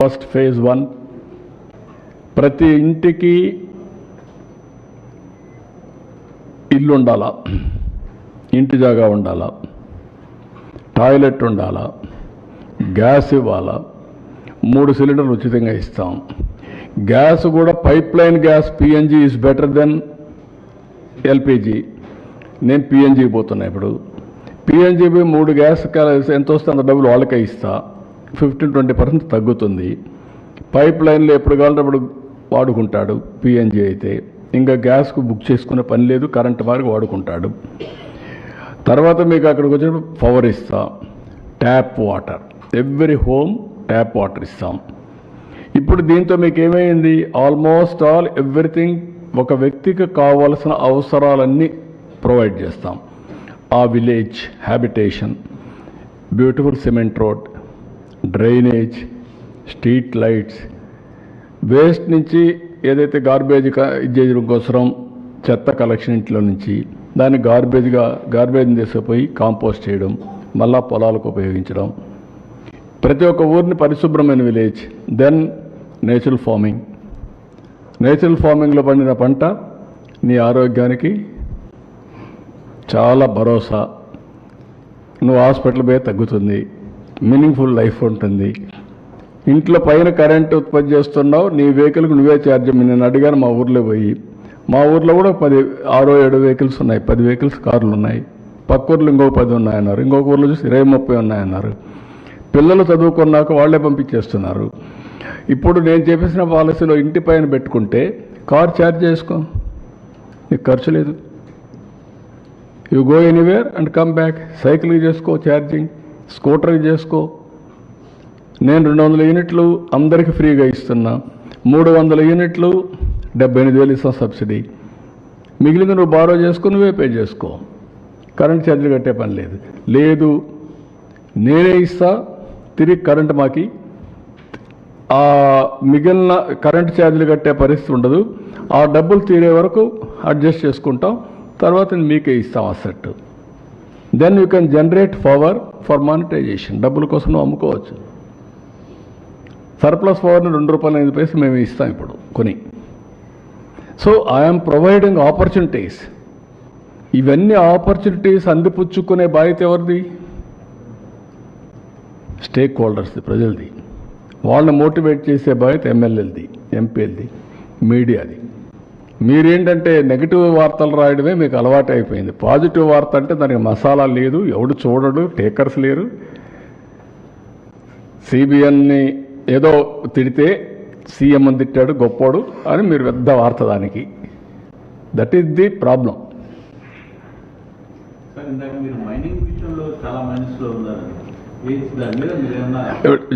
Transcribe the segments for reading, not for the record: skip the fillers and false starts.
First phase 1 ప్రతి ఇంటికి ఇల్లు ఉండాలా, ఇంటి జాగా ఉండాలా, టాయిలెట్ ఉండాలా, గ్యాస్ ఇవ్వాలా, 3 సిలిండర్లు ఉచితంగా ఇస్తాం. గ్యాస్ కూడా pipe line gas PNG is better than LPG. నేను పిఎన్జి పోతున్నా. ఇప్పుడు పిఎన్జి 3 గ్యాస్ ఎంత వస్తే అంత డబ్బులు వాళ్ళకే ఇస్తా. 15-20% తగ్గుతుంది. పైప్ లైన్లో ఎప్పుడు కావాలంటే అప్పుడు వాడుకుంటాడు పిఎన్జి అయితే. ఇంకా గ్యాస్కు బుక్ చేసుకునే పని లేదు, కరెంటు మార్గం వాడుకుంటాడు. తర్వాత మీకు అక్కడికి వచ్చినప్పుడు పవర్ ఇస్తాం, tap water, every home tap water ఇస్తాం. ఇప్పుడు దీంతో మీకు ఏమైంది, ఆల్మోస్ట్ ఆల్ ఎవ్రీథింగ్ ఒక వ్యక్తికి కావాల్సిన అవసరాలన్నీ ప్రొవైడ్ చేస్తాం. ఆ village habitation, beautiful cement road, drainage, street lights, waste నుంచి ఏదైతే గార్బేజ్ చేయడం కోసం చెత్త కలెక్షన్ ఇంట్లో నుంచి దాన్ని గార్బేజ్ని తీసుకుపోయి కాంపోస్ట్ చేయడం, మళ్ళా పొలాలకు ఉపయోగించడం, ప్రతి ఒక్క ఊరిని పరిశుభ్రమైన village. Then natural farming. Natural ఫార్మింగ్లో పండిన పంట నీ ఆరోగ్యానికి చాలా భరోసా. నువ్వు హాస్పిటల్ పోయి తగ్గుతుంది, మీనింగ్ఫుల్ లైఫ్ ఉంటుంది. ఇంట్లో పైన కరెంట్ ఉత్పత్తి చేస్తున్నావు, నీ వెహికల్కి నువ్వే ఛార్జ్. నేను అడిగాను మా ఊర్లో పోయి, మా ఊర్లో కూడా 6-7 వెహికల్స్ ఉన్నాయి, 10 వెహికల్స్ కార్లు ఉన్నాయి. పక్క ఊర్లో ఇంకొక 10 ఉన్నాయన్నారు, ఇంకొక ఊర్లో చూసి 20-30 ఉన్నాయన్నారు. పిల్లలు చదువుకున్నాక వాళ్లే పంపించేస్తున్నారు. ఇప్పుడు నేను చెప్పేసిన పాలసీలో ఇంటి పైన పెట్టుకుంటే కార్ ఛార్జ్ చేసుకో, నీకు ఖర్చు లేదు. You go anywhere and come back. సైకిల్కి చేసుకో ఛార్జింగ్, స్కూటర్కి చేసుకో. నేను 200 యూనిట్లు అందరికీ ఫ్రీగా ఇస్తున్నా. 300 యూనిట్లు 78,000 ఇస్తాం సబ్సిడీ. మిగిలింది నువ్వు బారో చేసుకుని నువ్వే పే చేసుకో, కరెంట్ ఛార్జీలు కట్టే పని లేదు. లేదు నేనే ఇస్తా, తిరిగి కరెంట్ మాకి ఆ మిగిలిన కరెంట్ ఛార్జీలు కట్టే పరిస్థితి ఉండదు. ఆ డబ్బులు తీరే వరకు అడ్జస్ట్ చేసుకుంటాం, తర్వాత మీకే ఇస్తాం asset. Then you can generate power for monetization. డబ్బుల కోసం నువ్వు అమ్ముకోవచ్చు. సర్ప్లస్ పవర్ని ₹2.5 మేము ఇస్తాం ఇప్పుడు కొని. So I'm providing opportunities. ఇవన్నీ ఆపర్చునిటీస్ అందిపుచ్చుకునే బాధ్యత ఎవరిది? స్టేక్ హోల్డర్స్ది, ప్రజలది. వాళ్ళని మోటివేట్ చేసే బాధ్యత ఎమ్మెల్యేలది, ఎంపీలది, మీడియాది. మీరేంటంటే నెగిటివ్ వార్తలు రాయడమే మీకు అలవాటు అయిపోయింది. పాజిటివ్ వార్త అంటే దానికి మసాలా లేదు, ఎవడు చూడడు, టేకర్స్ లేరు. సిబిఎన్ని ఏదో తిడితే సీఎం అని తిట్టాడు గొప్పోడు అని మీరు పెద్ద వార్త దానికి. That is the problem.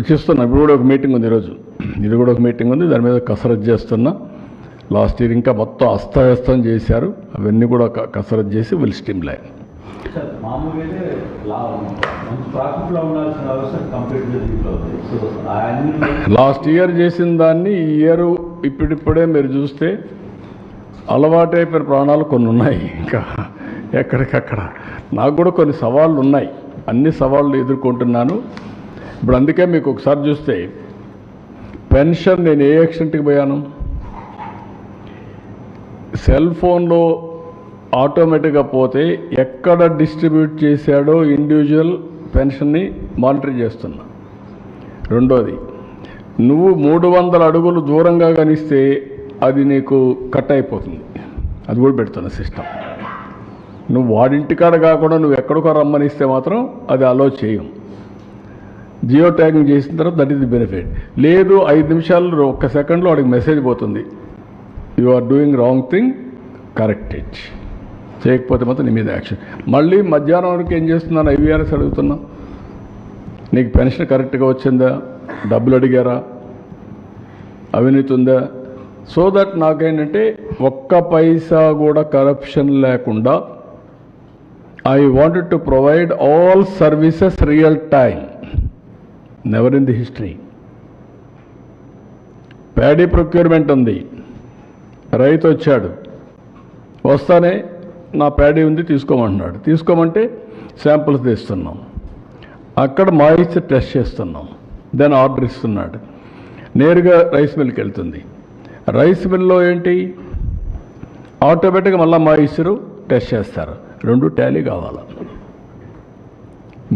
చూస్తున్నా. ఇప్పుడు కూడా ఒక మీటింగ్ ఉంది, ఈరోజు ఇది కూడా ఒక మీటింగ్ ఉంది, దాని మీద కసరత్తు చేస్తున్నా. లాస్ట్ ఇయర్ ఇంకా మొత్తం అస్తవ్యస్తం చేశారు, అవన్నీ కూడా కసరత్తు చేసి విల్ స్టిమ్లైన్. లాస్ట్ ఇయర్ చేసిన దాన్ని ఈ ఇయర్ ఇప్పుడిప్పుడే మీరు చూస్తే అలవాటైపోయిన ప్రాణాలు కొన్ని ఉన్నాయి. ఇంకా ఎక్కడికక్కడ నాకు కూడా కొన్ని సవాళ్ళు ఉన్నాయి, అన్ని సవాళ్ళు ఎదుర్కొంటున్నాను. ఇప్పుడు అందుకే మీకు ఒకసారి చూస్తే పెన్షన్ నేను ఏ ఎక్స్టెంట్కి పోయాను. సెల్ ఫోన్లో ఆటోమేటిక్గా పోతే ఎక్కడ డిస్ట్రిబ్యూట్ చేశాడో ఇండివిజువల్ పెన్షన్ని మానిటర్ చేస్తున్నా. రెండోది, నువ్వు 300 అడుగులు దూరంగా కనిస్తే అది నీకు కట్ అయిపోతుంది, అది కూడా పెడుతున్న సిస్టమ్. నువ్వు వాడింటికాడ కాకుండా నువ్వు ఎక్కడికో రమ్మనిస్తే మాత్రం అది అలో చేయం. జియో ట్యాగింగ్ చేసిన తర్వాత దట్ ఈస్ ది బెనిఫిట్. లేదు 5 నిమిషాలు 1 సెకండ్లో వాడికి మెసేజ్ పోతుంది, you are doing wrong thing, correct it. చేయకపోతే మాత్రం నీ మీద యాక్షన్. మళ్ళీ మధ్యాహ్నం వరకు ఏం చేస్తున్నాను, ఐవీఆర్ఎస్ అడుగుతున్నా, నీకు పెన్షన్ కరెక్ట్గా వచ్చిందా, డబ్బులు అడిగారా, అవినీతి ఉందా. సో దట్ నాకేంటంటే 1 పైసా కూడా కరప్షన్ లేకుండా I wanted to provide all services real time, never in the history. Paddy procurement ఉంది, రైతు వచ్చాడు, వస్తానే నా ప్యాడీ ఉంది తీసుకోమంటున్నాడు. తీసుకోమంటే శాంపుల్స్ తీస్తున్నాం, అక్కడ మాయిశ్చర్ టెస్ట్ చేస్తున్నాం, దెన్ ఆర్డర్ ఇస్తున్నాడు. నేరుగా రైస్ మిల్కి వెళ్తుంది. రైస్ మిల్లో ఏంటి, ఆటోమేటిక్గా మళ్ళీ మాయిశ్చరు టెస్ట్ చేస్తారు. రెండు టాలీ కావాలి.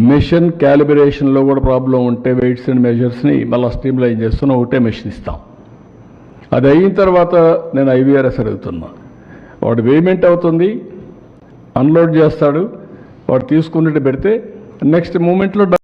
మెషిన్ క్యాలిబ్రేషన్లో కూడా ప్రాబ్లం ఉంటే వెయిట్స్ అండ్ మెజర్స్ని మళ్ళీ స్ట్రీమ్లైన్ చేస్తున్నా ఒకటే మెషిన్ ఇస్తాం. అది అయిన తర్వాత నేను IVRS అడుగుతున్నా. వాడు పేమెంట్ అవుతుంది, అన్లోడ్ చేస్తాడు, వాడు తీసుకున్నట్టు పెడితే నెక్స్ట్ మూమెంట్లో